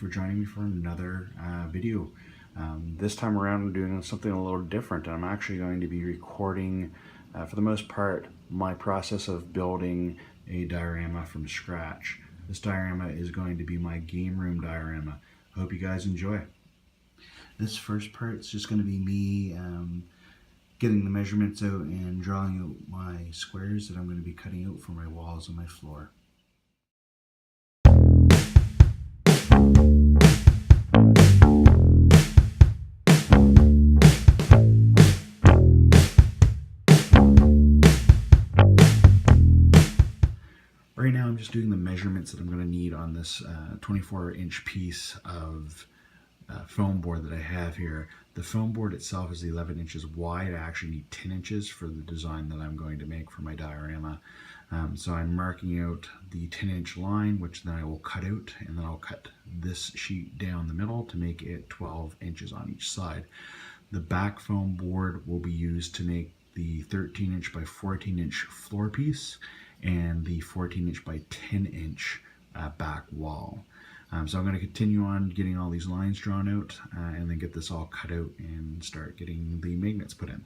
for joining me for another video. This time around I'm doing something a little different. I'm actually going to be recording, for the most part, my process of building a diorama from scratch. This diorama is going to be my game room diorama. I hope you guys enjoy. This first part is just going to be me getting the measurements out and drawing out my squares that I'm going to be cutting out for my walls and my floor. Right now I'm just doing the measurements that I'm going to need on this 24-inch piece of foam board that I have here. The foam board itself is 11 inches wide. I actually need 10 inches for the design that I'm going to make for my diorama. So I'm marking out the 10-inch line, which then I will cut out, and then I'll cut this sheet down the middle to make it 12 inches on each side. The back foam board will be used to make the 13-inch by 14-inch floor piece and the 14-inch by 10-inch back wall. So I'm going to continue on getting all these lines drawn out and then get this all cut out and start getting the magnets put in.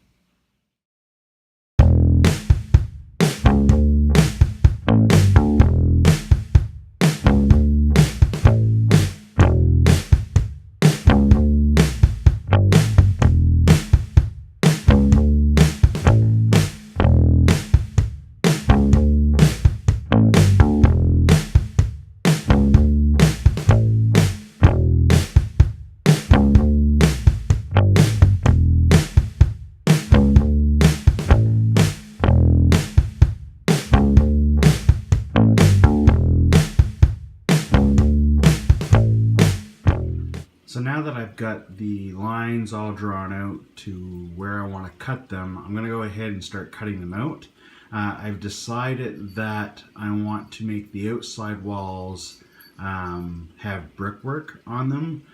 So now that I've got the lines all drawn out to where I want to cut them, I'm going to go ahead and start cutting them out. I've decided that I want to make the outside walls have brickwork on them.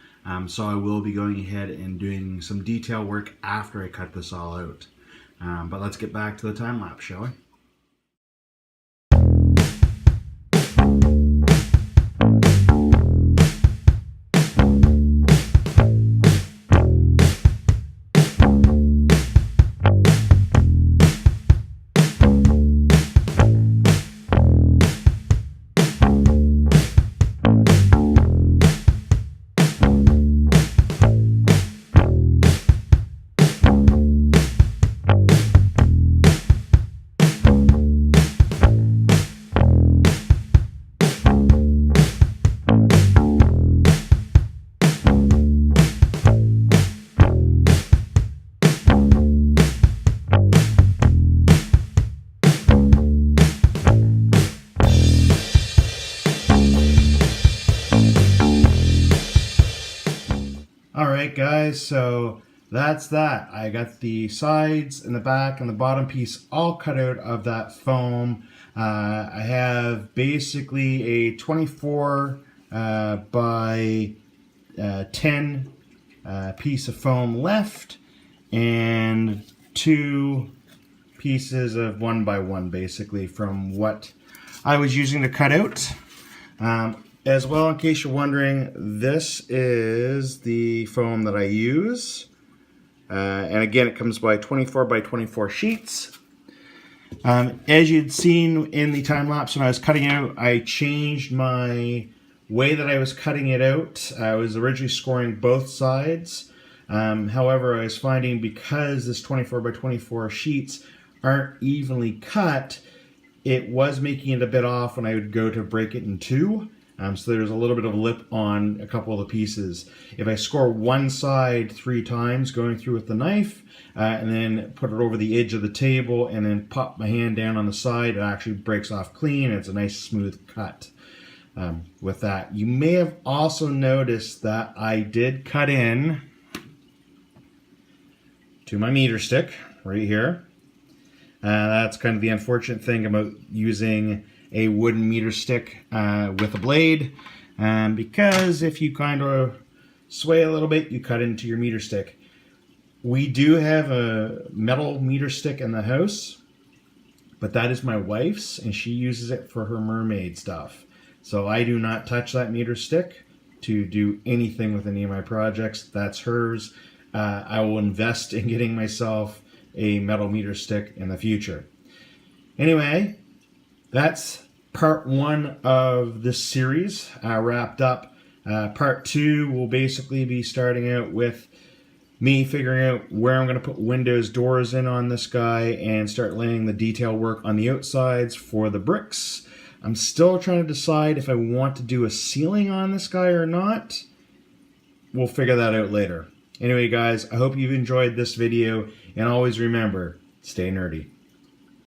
So I will be going ahead and doing some detail work after I cut this all out. But let's get back to the time lapse, shall we? Alright guys, so that's that. I got the sides and the back and the bottom piece all cut out of that foam. I have basically a 24 by 10 piece of foam left and 2 pieces of 1 by 1 basically from what I was using to cut out. As well, in case you're wondering, this is the foam that I use. And again, it comes by 24 by 24 sheets. As you'd seen in the time lapse when I was cutting out, I changed my way that I was cutting it out. I was originally scoring both sides. However, I was finding because this 24 by 24 sheets aren't evenly cut, it was making it a bit off when I would go to break it in two. So there's a little bit of lip on a couple of the pieces. If I score one side 3 times going through with the knife and then put it over the edge of the table and then pop my hand down on the side, it actually breaks off clean. It's a nice smooth cut with that. You may have also noticed that I did cut in to my meter stick right here. That's kind of the unfortunate thing about using a wooden meter stick with a blade, because if you kind of sway a little bit, you cut into your meter stick. We do have a metal meter stick in the house, but that is my wife's, and she uses it for her mermaid stuff. So I do not touch that meter stick. to do anything with any of my projects. That's hers. I will invest in getting myself a metal meter stick in the future. Anyway, that's part 1 of this series wrapped up. Part 2 will basically be starting out with me figuring out where I'm going to put windows, doors in on this guy and start laying the detail work on the outsides for the bricks. I'm still trying to decide if I want to do a ceiling on this guy or not. We'll figure that out later. Anyway, guys, I hope you've enjoyed this video, and always remember, stay nerdy.